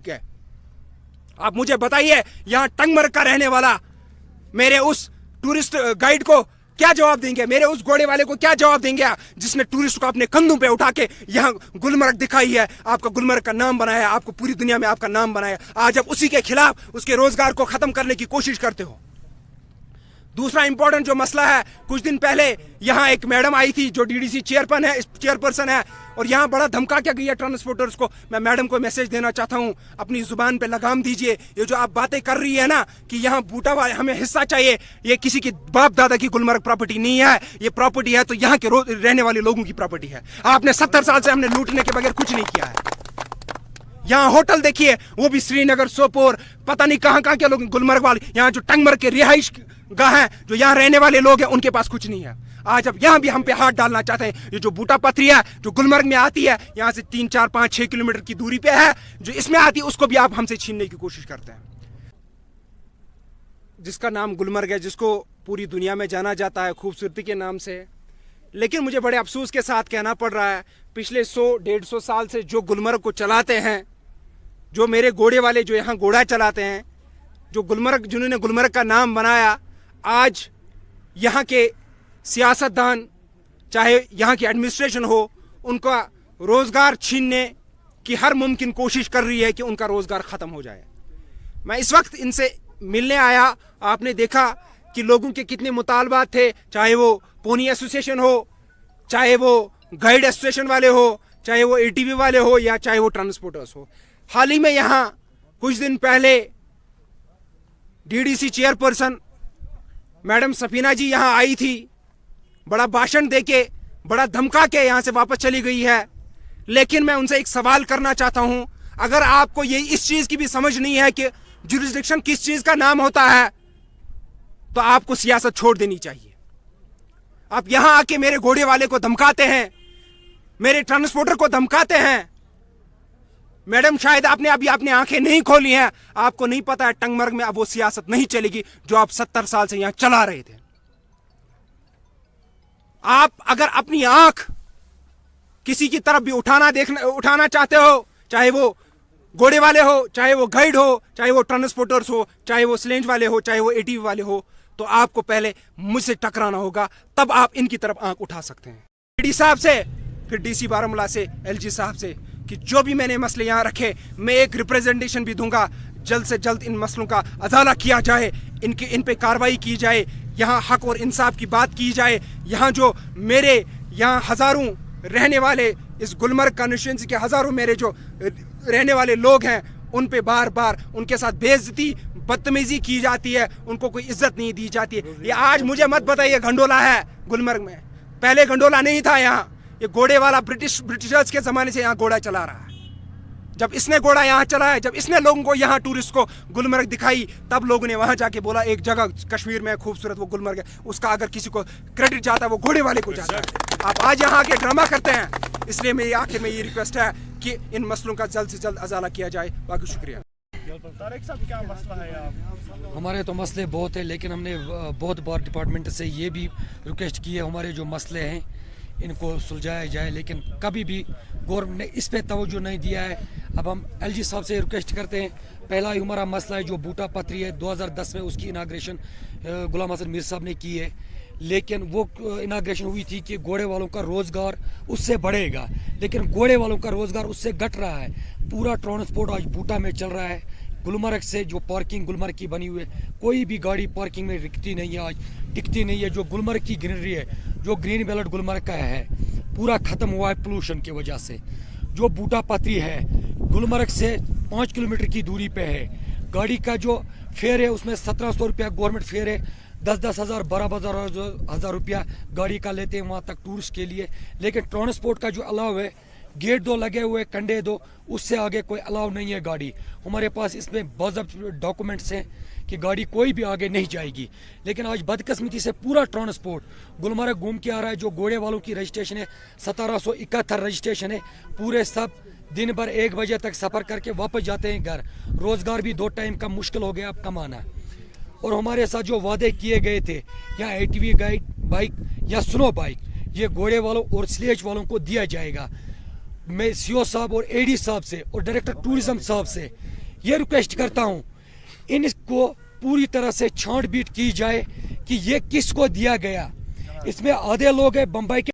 ठीक है। आप मुझे बताइए, यहाँ टंगमर्ग का रहने वाला मेरे उस टूरिस्ट गाइड को क्या जवाब देंगे, मेरे उस घोड़े वाले को क्या जवाब देंगे जिसने टूरिस्ट को अपने कंधों पे उठा के यहाँ गुलमर्ग दिखाई है, आपका गुलमर्ग का नाम बनाया, आपको पूरी दुनिया में आपका नाम बनाया। आज आप उसी के खिलाफ उसके रोजगार को खत्म करने की कोशिश करते हो। दूसरा इंपॉर्टेंट जो मसला है, कुछ दिन पहले यहाँ एक मैडम आई थी जो डीडीसी चेयरपर्सन है, और यहाँ बड़ा धमका क्या गई है ट्रांसपोर्टर्स को। मैं मैडम को मैसेज देना चाहता हूँ, अपनी जुबान पे लगाम दीजिए। ये जो आप बातें कर रही है ना कि यहाँ बूटा वाले हमें हिस्सा चाहिए, ये किसी की बाप दादा की गुलमर्ग प्रॉपर्टी नहीं है। ये प्रॉपर्टी है तो यहाँ के रहने वाले लोगों की प्रॉपर्टी है। आपने 70 साल से हमने लूटने के बगैर कुछ नहीं किया है। यहाँ होटल देखिए, वो भी श्रीनगर, सोपोर, पता नहीं कहाँ कहाँ के लोग गुलमर्ग वाले। यहाँ जो टंगमर्ग के रिहाइश गाह हैं, जो यहाँ रहने वाले लोग हैं, उनके पास कुछ नहीं है। आज अब यहाँ भी हम पे हाथ डालना चाहते हैं। ये जो बूटा पथरी है जो गुलमर्ग में आती है, यहाँ से 3, 4, 5, 6 किलोमीटर की दूरी पे है, जो इसमें आती है, उसको भी आप हमसे छीनने की कोशिश करते हैं। जिसका नाम गुलमर्ग है, जिसको पूरी दुनिया में जाना जाता है खूबसूरती के नाम से, लेकिन मुझे बड़े अफसोस के साथ कहना पड़ रहा है, पिछले 100-150 साल से जो गुलमर्ग को चलाते हैं, जो मेरे घोड़े वाले जो यहाँ घोड़ा चलाते हैं, जो गुलमर्ग, जिन्होंने गुलमर्ग का नाम बनाया, आज यहाँ के सियासतदान, चाहे यहाँ की एडमिनिस्ट्रेशन हो, उनका रोज़गार छीनने की हर मुमकिन कोशिश कर रही है कि उनका रोज़गार ख़त्म हो जाए। मैं इस वक्त इनसे मिलने आया। आपने देखा कि लोगों के कितने मुतालबात थे, चाहे वो पोनी एसोसिएशन हो, चाहे वो गाइड एसोसिएशन वाले हो, चाहे वो एटीवी वाले हो, या चाहे वो ट्रांसपोर्टर्स हो। हाल ही में यहाँ कुछ दिन पहले डीडीसी चेयरपर्सन मैडम सफीना जी यहाँ आई थी, बड़ा भाषण देके, बड़ा धमका के यहाँ से वापस चली गई है। लेकिन मैं उनसे एक सवाल करना चाहता हूँ, अगर आपको ये इस चीज़ की भी समझ नहीं है कि जुरिस्डिक्शन किस चीज़ का नाम होता है, तो आपको सियासत छोड़ देनी चाहिए। आप यहाँ आके मेरे घोड़े वाले को धमकाते हैं, मेरे ट्रांसपोर्टर को धमकाते हैं। मैडम, शायद आपने अभी अपनी आंखें नहीं खोली हैं, आपको नहीं पता है टंगमर्ग में अब वो सियासत नहीं चलेगी जो आप 70 साल से यहां चला रहे थे। आप अगर अपनी आंख किसी की तरफ भी उठाना चाहते हो, चाहे वो घोड़े वाले हो, चाहे वो गाइड हो, चाहे वो ट्रांसपोर्टर्स हो, चाहे वो स्लेंज वाले हो, चाहे वो एटीवी वाले हो, तो आपको पहले मुझसे टकराना होगा, तब आप इनकी तरफ आंख उठा सकते हैं। डी साहब से, फिर डीसी बारामूला से, एलजी साहब से, कि जो भी मैंने मसले यहाँ रखे, मैं एक रिप्रेजेंटेशन भी दूंगा। जल्द से जल्द इन मसलों का अजाला किया जाए, इन पे कार्रवाई की जाए, यहाँ हक और इंसाफ की बात की जाए। यहाँ जो मेरे यहाँ हज़ारों रहने वाले, इस गुलमर्ग कॉन्स्टिट्यूंसी के हज़ारों मेरे जो रहने वाले लोग हैं, उन पे बार बार उनके साथ बेइज्जती, बदतमीजी की जाती है, उनको कोई इज्जत नहीं दी जाती है। ये आज मुझे मत बताइए गंडोला है गुलमर्ग में, पहले गंडोला नहीं था यहाँ। ये घोड़े वाला ब्रिटिशर्स के ज़माने से यहाँ घोड़ा चला रहा है। जब इसने घोड़ा यहाँ चलाया, जब इसने लोगों को यहाँ टूरिस्ट को गुलमर्ग दिखाई, तब लोगों ने वहाँ जाके बोला एक जगह कश्मीर में खूबसूरत वो गुलमर्ग है, उसका अगर किसी को क्रेडिट जाता है वो घोड़े वाले को जाता है। आप आज यहाँ आके ड्रामा करते हैं, इसलिए मेरी आखिर में ये रिक्वेस्ट है कि इन मसलों का जल्द से जल्द अजाला किया जाए। बाकी शुक्रिया। क्या मसला है? हमारे तो मसले बहुत है, लेकिन हमने बहुत बार डिपार्टमेंट से ये भी रिक्वेस्ट की है हमारे जो मसले हैं इनको सुलझाया जाए, लेकिन कभी भी गवर्नमेंट ने इस पे तवज्जो नहीं दिया है। अब हम एलजी साहब से रिक्वेस्ट करते हैं, पहला ही हमारा मसला है जो बूटा पथरी है, 2010 में उसकी इनाग्रेशन गुलाम हसन मीर साहब ने की है, लेकिन वो इनाग्रेशन हुई थी कि घोड़े वालों का रोज़गार उससे बढ़ेगा, लेकिन घोड़े वालों का रोज़गार उससे घट रहा है। पूरा ट्रांसपोर्ट आज बूटा में चल रहा है। गुलमर्ग से जो पार्किंग गुलमर्ग की बनी हुई है, कोई भी गाड़ी पार्किंग में टिकती नहीं है, आज टिकती नहीं है। जो गुलमर्ग की ग्रीनरी है, जो ग्रीन बेल्ट गुलमर्ग का है, पूरा ख़त्म हुआ है पोल्यूशन की वजह से। जो बूटा पथरी है गुलमर्ग से 5 किलोमीटर की दूरी पे है। गाड़ी का जो फेयर है उसमें 1700 रुपया गवर्नमेंट फेयर है, 10-10 हज़ार 12 हज़ार रुपया गाड़ी का लेते हैं वहाँ तक टूरिस्ट के लिए। लेकिन ट्रांसपोर्ट का जो अलाव है, गेट 2 लगे हुए, कंडे 2, उससे आगे कोई अलाव नहीं है गाड़ी। हमारे पास इसमें बाज़ाब्त डॉक्यूमेंट्स हैं कि गाड़ी कोई भी आगे नहीं जाएगी। लेकिन आज बदकिस्मती से पूरा ट्रांसपोर्ट गुलमर्ग घूम के आ रहा है। जो घोड़े वालों की रजिस्ट्रेशन है 1771 रजिस्ट्रेशन है, पूरे सब दिन भर 1 बजे तक सफ़र करके वापस जाते हैं घर। रोज़गार भी 2 टाइम का मुश्किल हो गया अब कमाना। और हमारे साथ जो वादे किए गए थे, या एटीवी गाइड बाइक या स्नो बाइक, ये घोड़े वालों और स्लेज वालों को दिया जाएगा। मैं सीओ साहब और एडी साहब से और डायरेक्टर टूरिज्म साहब से ये रिक्वेस्ट करता हूँ, इनको पूरी तरह से छांटबीट की जाए कि ये किसको दिया गया। इसमें आधे लोग हैं बम्बई के